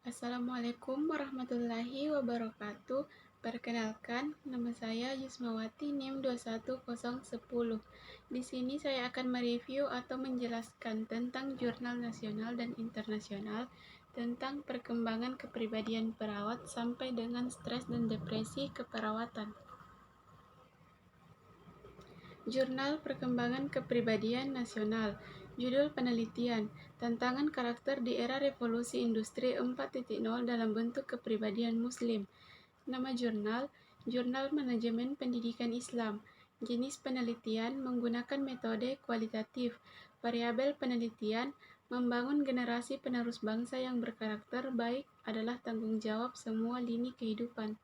Assalamualaikum warahmatullahi wabarakatuh. Perkenalkan, nama saya Yusmawati NIM 21010. Di sini saya akan mereview atau menjelaskan tentang jurnal nasional dan internasional tentang perkembangan kepribadian perawat sampai dengan stres dan depresi keperawatan. Jurnal Perkembangan Kepribadian Nasional. Judul penelitian, Tantangan Karakter di Era Revolusi Industri 4.0 dalam bentuk kepribadian Muslim. Nama jurnal, Jurnal Manajemen Pendidikan Islam. Jenis penelitian menggunakan metode kualitatif. Variabel penelitian, membangun generasi penerus bangsa yang berkarakter baik adalah tanggung jawab semua lini kehidupan.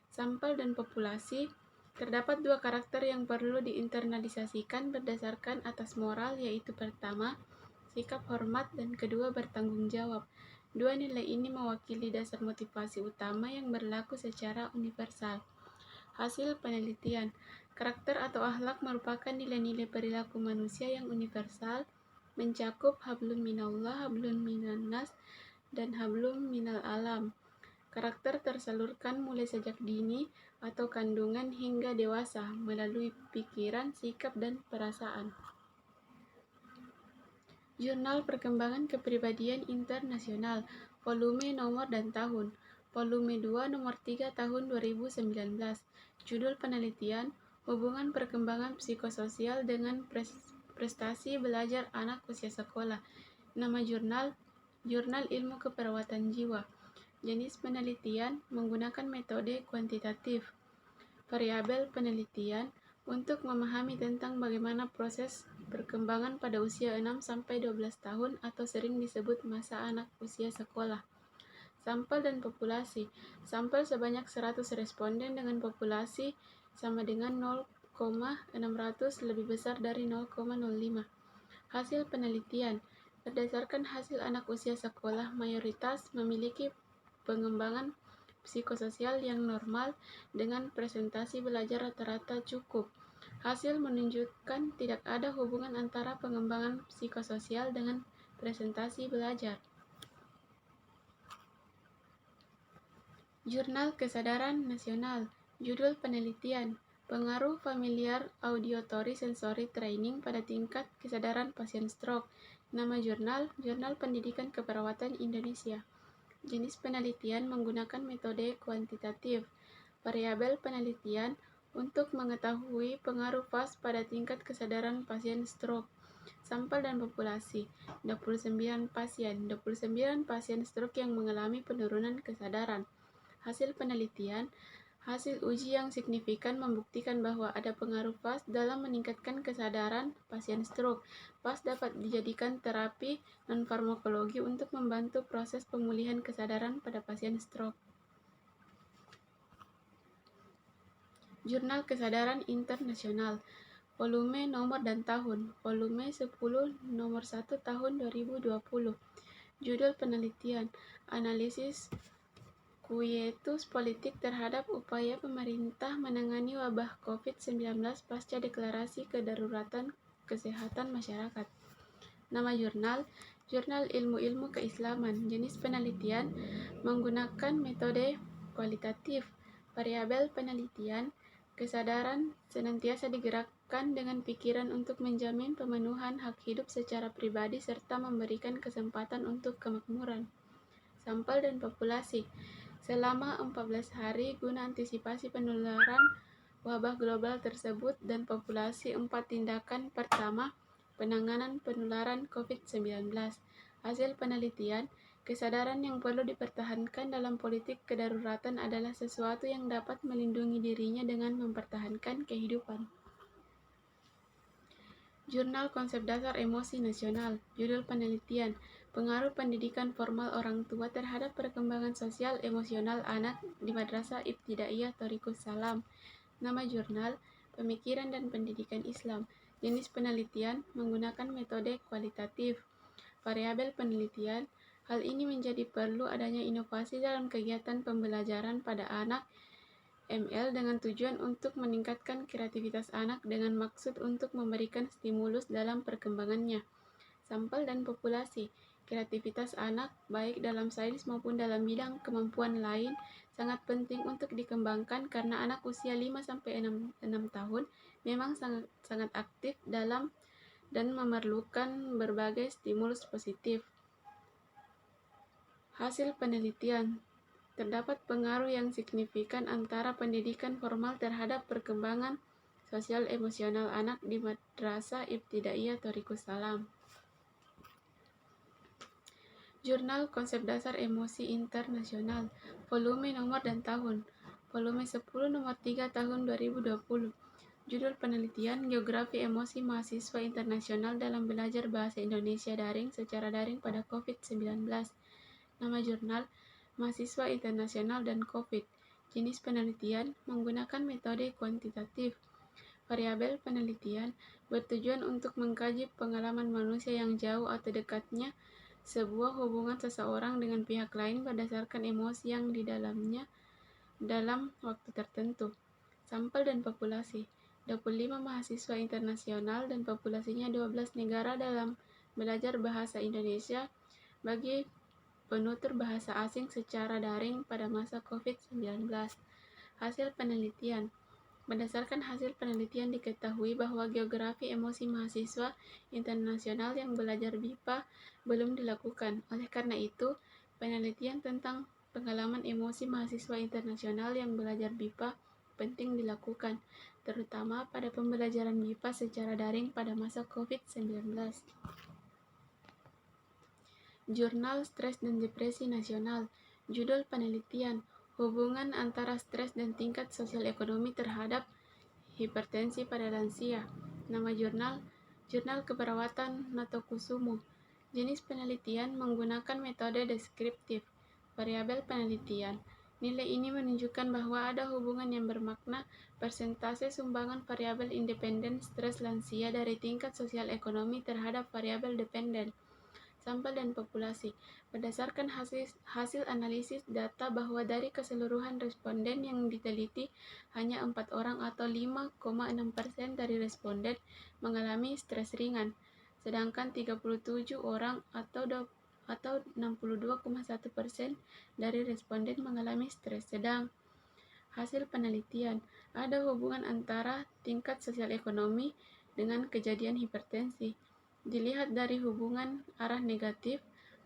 Sampel dan populasi, terdapat dua karakter yang perlu diinternalisasikan berdasarkan atas moral, yaitu pertama, sikap hormat, dan kedua, bertanggung jawab. Dua nilai ini mewakili dasar motivasi utama yang berlaku secara universal. Hasil penelitian, karakter atau akhlak merupakan nilai-nilai perilaku manusia yang universal, mencakup hablum minallah, hablum minannas, dan hablum minal alam. Karakter tersalurkan mulai sejak dini atau kandungan hingga dewasa melalui pikiran, sikap, dan perasaan. Jurnal Perkembangan Kepribadian Internasional, volume nomor dan tahun. Volume 2 nomor 3 tahun 2019. Judul penelitian, Hubungan Perkembangan Psikososial dengan Prestasi Belajar Anak Usia Sekolah. Nama jurnal, Jurnal Ilmu Keperawatan Jiwa. Jenis penelitian menggunakan metode kuantitatif. Variabel penelitian untuk memahami tentang bagaimana proses perkembangan pada usia 6-12 tahun atau sering disebut masa anak usia sekolah. Sampel dan populasi. Sampel sebanyak 100 responden dengan populasi sama dengan 0,600 lebih besar dari 0,05. Hasil penelitian. Berdasarkan hasil anak usia sekolah mayoritas memiliki pengembangan psikososial yang normal dengan presentasi belajar rata-rata cukup. Hasil menunjukkan tidak ada hubungan antara pengembangan psikososial dengan presentasi belajar. Jurnal Kesadaran Nasional. Judul penelitian, Pengaruh Familiar Auditory Sensory Training pada tingkat kesadaran pasien stroke. Nama jurnal, Jurnal Pendidikan Keperawatan Indonesia. Jenis penelitian menggunakan metode kuantitatif. Variabel penelitian untuk mengetahui pengaruh FAS pada tingkat kesadaran pasien stroke. Sampel dan populasi, 29 pasien stroke yang mengalami penurunan kesadaran. Hasil penelitian, hasil uji yang signifikan membuktikan bahwa ada pengaruh FAS dalam meningkatkan kesadaran pasien stroke. FAS dapat dijadikan terapi non-farmakologi untuk membantu proses pemulihan kesadaran pada pasien stroke. Jurnal Kesadaran Internasional, volume nomor dan tahun. Volume 10 nomor 1 tahun 2020. Judul penelitian, Analisis Kuietus Politik terhadap upaya pemerintah menangani wabah COVID-19 pasca deklarasi kedaruratan kesehatan masyarakat. Nama jurnal, Jurnal Ilmu-Ilmu Keislaman. Jenis penelitian menggunakan metode kualitatif. Variabel penelitian, kesadaran senantiasa digerakkan dengan pikiran untuk menjamin pemenuhan hak hidup secara pribadi serta memberikan kesempatan untuk kemakmuran. Sampel dan populasi. Selama 14 hari guna antisipasi penularan wabah global tersebut dan populasi 4 tindakan. Pertama, penanganan penularan COVID-19. Hasil penelitian, kesadaran yang perlu dipertahankan dalam politik kedaruratan adalah sesuatu yang dapat melindungi dirinya dengan mempertahankan kehidupan. Jurnal Konsep Dasar Emosi Nasional. Judul penelitian, Pengaruh Pendidikan Formal Orang Tua terhadap Perkembangan Sosial Emosional Anak di Madrasah Ibtidaiyah Thoriqus Salam. Nama jurnal, Pemikiran dan Pendidikan Islam. Jenis penelitian menggunakan metode kualitatif. Variabel penelitian, hal ini menjadi perlu adanya inovasi dalam kegiatan pembelajaran pada anak ML dengan tujuan untuk meningkatkan kreativitas anak dengan maksud untuk memberikan stimulus dalam perkembangannya. Sampel dan populasi, kreativitas anak, baik dalam sains maupun dalam bidang kemampuan lain, sangat penting untuk dikembangkan karena anak usia 5-6 tahun memang sangat aktif dalam dan memerlukan berbagai stimulus positif. Hasil penelitian, terdapat pengaruh yang signifikan antara pendidikan formal terhadap perkembangan sosial emosional anak di Madrasah Ibtidaiyah Thorikus Salam. Jurnal Konsep Dasar Emosi Internasional, volume nomor dan tahun, volume 10 nomor 3 tahun 2020. Judul penelitian, Geografi Emosi Mahasiswa Internasional dalam Belajar Bahasa Indonesia Daring secara daring pada COVID-19. Nama jurnal, Mahasiswa Internasional dan COVID. Jenis penelitian, menggunakan metode kuantitatif. Variabel penelitian bertujuan untuk mengkaji pengalaman manusia yang jauh atau dekatnya sebuah hubungan seseorang dengan pihak lain berdasarkan emosi yang di dalamnya dalam waktu tertentu. Sampel dan populasi, 25 mahasiswa internasional dan populasinya 12 negara dalam belajar bahasa Indonesia bagi penutur bahasa asing secara daring pada masa COVID-19. Hasil penelitian. Berdasarkan hasil penelitian diketahui bahwa geografi emosi mahasiswa internasional yang belajar BIPA belum dilakukan. Oleh karena itu, penelitian tentang pengalaman emosi mahasiswa internasional yang belajar BIPA penting dilakukan, terutama pada pembelajaran BIPA secara daring pada masa COVID-19. Jurnal Stres dan Depresi Nasional. Judul penelitian, hubungan antara stres dan tingkat sosial ekonomi terhadap hipertensi pada lansia. Nama jurnal, Jurnal Keperawatan Notokusumo. Jenis penelitian menggunakan metode deskriptif. Variabel penelitian. Nilai ini menunjukkan bahwa ada hubungan yang bermakna persentase sumbangan variabel independen stres lansia dari tingkat sosial ekonomi terhadap variabel dependen. Sampel dan populasi. Berdasarkan hasil analisis data bahwa dari keseluruhan responden yang diteliti, hanya 4 orang atau 5,6% dari responden mengalami stres ringan, sedangkan 37 orang atau 62,1% dari responden mengalami stres sedang. Hasil penelitian, ada hubungan antara tingkat sosial ekonomi dengan kejadian hipertensi. Dilihat dari hubungan arah negatif,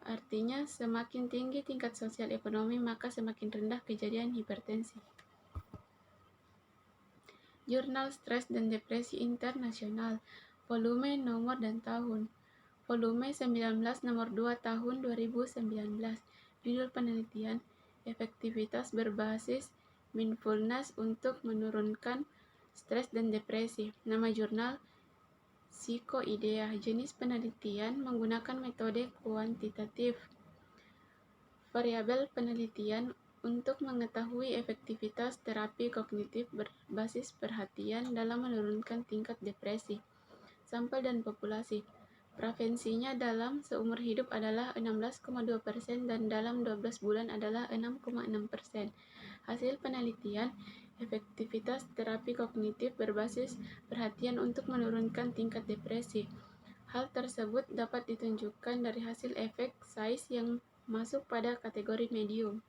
artinya semakin tinggi tingkat sosial ekonomi maka semakin rendah kejadian hipertensi. Jurnal Stres dan Depresi Internasional, volume nomor dan tahun, volume 19 nomor 2 tahun 2019. Judul penelitian, efektivitas berbasis mindfulness untuk menurunkan stres dan depresi. Nama jurnal, Psikoidea. Jenis penelitian menggunakan metode kuantitatif. Variabel penelitian untuk mengetahui efektivitas terapi kognitif berbasis perhatian dalam menurunkan tingkat depresi. Sampel dan populasi. Prevalensinya dalam seumur hidup adalah 16,2% dan dalam 12 bulan adalah 6,6%. Hasil penelitian, efektivitas terapi kognitif berbasis perhatian untuk menurunkan tingkat depresi. Hal tersebut dapat ditunjukkan dari hasil efek size yang masuk pada kategori medium.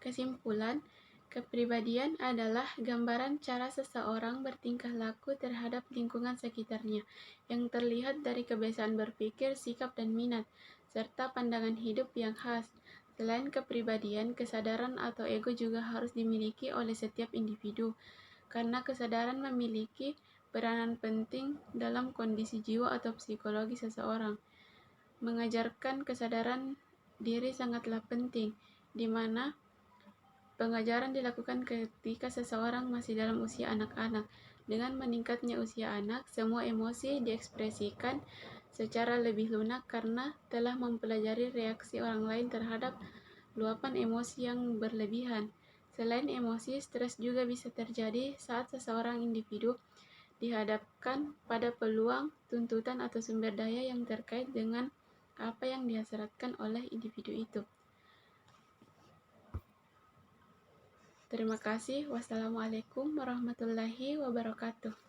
Kesimpulan, kepribadian adalah gambaran cara seseorang bertingkah laku terhadap lingkungan sekitarnya, yang terlihat dari kebiasaan berpikir, sikap dan minat, serta pandangan hidup yang khas. Selain kepribadian, kesadaran atau ego juga harus dimiliki oleh setiap individu, karena kesadaran memiliki peranan penting dalam kondisi jiwa atau psikologi seseorang. Mengajarkan kesadaran diri sangatlah penting, di mana pengajaran dilakukan ketika seseorang masih dalam usia anak-anak. Dengan meningkatnya usia anak, semua emosi diekspresikan secara lebih lunak karena telah mempelajari reaksi orang lain terhadap luapan emosi yang berlebihan. Selain emosi, stres juga bisa terjadi saat seseorang individu dihadapkan pada peluang, tuntutan atau sumber daya yang terkait dengan apa yang dihasratkan oleh individu itu. Terima kasih. Wassalamualaikum warahmatullahi wabarakatuh.